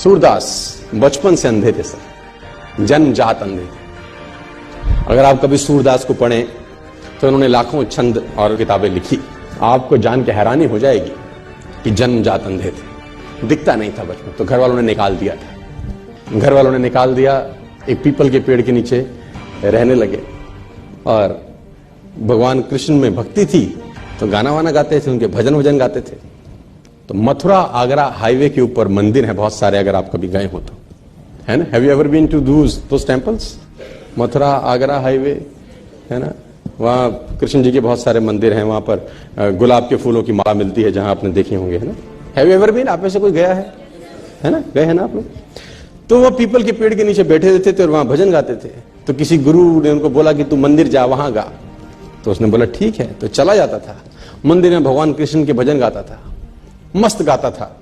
सूरदास बचपन से अंधे थे सर, जन्मजात अंधे थे। अगर आप कभी सूरदास को पढ़ें तो उन्होंने लाखों छंद और किताबें लिखी। आपको जान के हैरानी हो जाएगी कि जन्मजात अंधे थे, दिखता नहीं था बचपन, तो घर वालों ने निकाल दिया था। घर वालों ने निकाल दिया, एक पीपल के पेड़ के नीचे रहने लगे और भगवान कृष्ण में भक्ति थी तो गाना वाना गाते थे, उनके भजन वजन गाते थे। तो मथुरा आगरा हाईवे के ऊपर मंदिर है बहुत सारे, अगर आप कभी गए हो तो, है ना। Have you ever been to those temples? Mathura Agra highway है ना, वहां कृष्ण जी के बहुत सारे मंदिर हैं। वहां पर गुलाब के फूलों की माला मिलती है, जहां आपने देखे होंगे, है ना। Have you ever been? आप में से कोई गया है ना, गए हैं ना आप लोग? तो वो पीपल के पेड़ के नीचे बैठे रहते थे और वहां भजन गाते थे। तो किसी गुरु ने उनको बोला कि तू मंदिर जा, वहां गा। तो उसने बोला ठीक है, तो चला जाता था मंदिर में, भगवान कृष्ण के भजन गाता था, मस्त गाता था,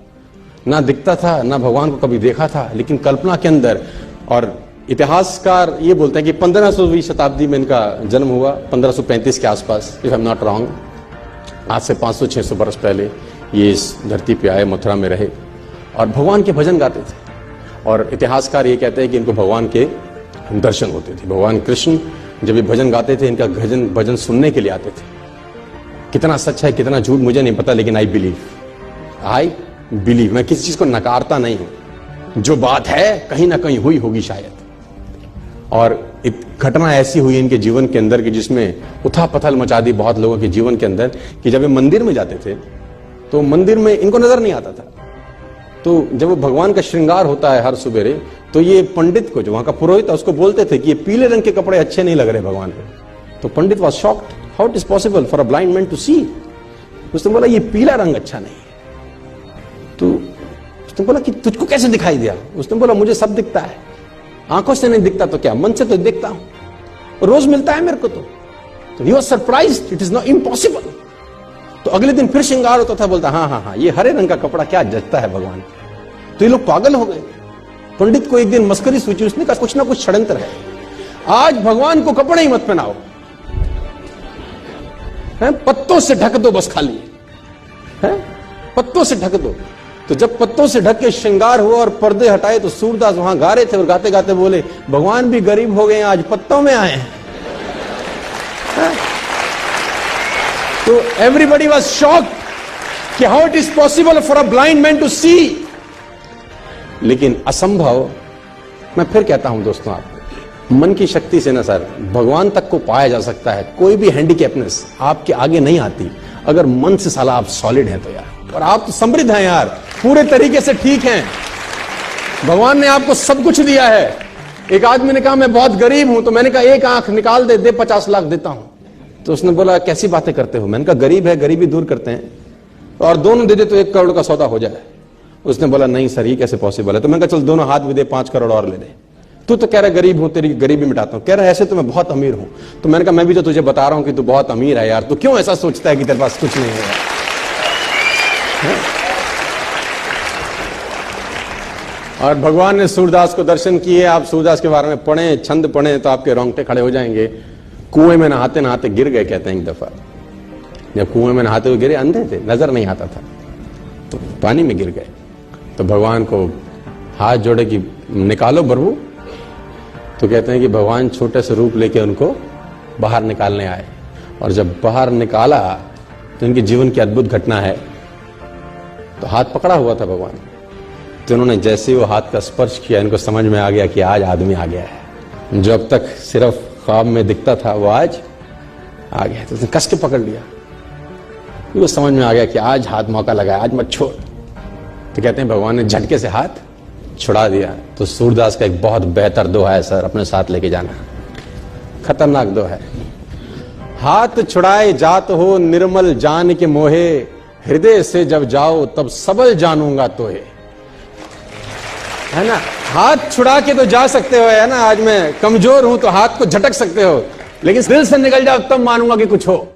ना दिखता था ना भगवान को कभी देखा था, लेकिन कल्पना के अंदर। और इतिहासकार ये बोलते हैं कि 1500वीं शताब्दी में इनका जन्म हुआ, 1535 के आसपास, if I am not wrong. आज से 500-600 वर्ष पहले ये इस धरती पे आए, मथुरा में रहे और भगवान के भजन गाते थे। और इतिहासकार ये कहते हैं कि इनको भगवान के दर्शन होते थे। भगवान कृष्ण जब ये भजन गाते थे, इनका भजन सुनने के लिए आते थे। कितना सच है कितना झूठ मुझे नहीं पता, लेकिन आई बिलीव, मैं किसी चीज को नकारता नहीं हूं। जो बात है कहीं ना कहीं हुई होगी शायद। और घटना ऐसी हुई इनके जीवन के अंदर कि जिसमें उथल पुथल मचा दी बहुत लोगों के जीवन के अंदर, कि जब ये मंदिर में जाते थे तो मंदिर में इनको नजर नहीं आता था। तो जब भगवान का श्रृंगार होता है हर सुबेरे, तो ये पंडित को, जो वहां का पुरोहित है, उसको बोलते थे कि ये पीले रंग के कपड़े अच्छे नहीं लग रहे भगवान पे। तो pandit was shocked, how it is possible for a blind man to see. उसने बोला ये पीला रंग अच्छा नहीं है। तो उसने बोला कि तुझको कैसे दिखाई दिया? उसने बोला मुझे सब दिखता है, आंखों से नहीं दिखता तो क्या, मन से तो दिखता हूं, रोज मिलता है मेरे को। तो he was surprised, it is not impossible. तो अगले दिन फिर श्रृंगार होता था, बोलता हाँ, ये हरे रंग का कपड़ा क्या जचता है भगवान। तो ये लोग पागल हो गए। पंडित को एक दिन मस्करी सूझी, उसने कहा कुछ ना कुछ षड्यंत्र है, आज भगवान को कपड़े ही मत पहनाओ, पत्तों से ढक दो बस, खाली है पत्तों से ढक दो। तो जब पत्तों से ढक के श्रृंगार हुआ और पर्दे हटाए, तो सूरदास वहां गा रहे थे और गाते गाते बोले भगवान भी गरीब हो गए, आज पत्तों में आए हैं। तो एवरीबडी वाज शॉक्ड कि how it is possible for a blind man to see. लेकिन असंभव, मैं फिर कहता हूं दोस्तों, आपको मन की शक्ति से ना सर भगवान तक को पाया जा सकता है। कोई भी हैंडीकैपनेस आपके आगे नहीं आती अगर मन से साला आप सॉलिड हैं तो यार। और आप तो समृद्ध हैं यार, पूरे तरीके से ठीक हैं, भगवान ने आपको सब कुछ दिया है। एक आदमी ने कहा मैं बहुत गरीब हूं, तो मैंने कहा एक आंख निकाल दे 50 लाख देता हूं। तो उसने बोला कैसी बातें करते हो? मैंने कहा गरीब है, गरीबी दूर करते हैं, और दोनों दे दे तो 1 करोड़ का सौदा हो जाए। उसने बोला नहीं सर, ये कैसे पॉसिबल है? तो मैंने कहा चल दोनों हाथ भी दे, 5 करोड़ और ले दे। तू तो कह रहा गरीब हूं, तेरी गरीबी मिटाता हूं। कह रहा ऐसे तो मैं बहुत अमीर हूं। तो मैंने कहा मैं भी तो तुझे बता रहा हूं कि तू बहुत अमीर है यार, तू क्यों ऐसा सोचता है कि तेरे पास कुछ नहीं है? और भगवान ने सूरदास को दर्शन किए। आप सूरदास के बारे में पढ़ें, छंद पढ़ें, तो आपके रोंगटे खड़े हो जाएंगे। कुएं में नहाते नहाते गिर गए, कहते हैं एक दफा। जब कुएं में नहाते हुए गिरे, अंधे थे, नजर नहीं आता था, तो पानी में गिर गए। तो भगवान को हाथ जोड़े कि निकालो प्रभु। तो कहते हैं कि भगवान छोटे से रूप लेके उनको बाहर निकालने आए। और जब बाहर निकाला तो इनके जीवन की अद्भुत घटना है। तो हाथ पकड़ा हुआ था भगवान, तो उन्होंने जैसे वो हाथ का स्पर्श किया, इनको समझ में आ गया कि आज आदमी आ गया है। जो अब तक सिर्फ ख्वाब में दिखता था वो आज आ गया। तो उसने कस के पकड़ लिया, वो समझ में आ गया कि आज हाथ मौका लगा है, आज मत छोड़। तो कहते हैं भगवान ने झटके से हाथ छुड़ा दिया। तो सूरदास का एक बहुत बेहतर दोहा है सर, अपने साथ लेके जाना, खतरनाक दोहा है। हाथ छुड़ाए जात हो निर्मल जान के मोहे, हृदय से जब जाओ तब सबल जानूंगा तोहे। है ना, हाथ छुड़ा के तो जा सकते हो, है ना, आज मैं कमजोर हूं तो हाथ को झटक सकते हो, लेकिन दिल से निकल जाओ तब मानूंगा कि कुछ हो।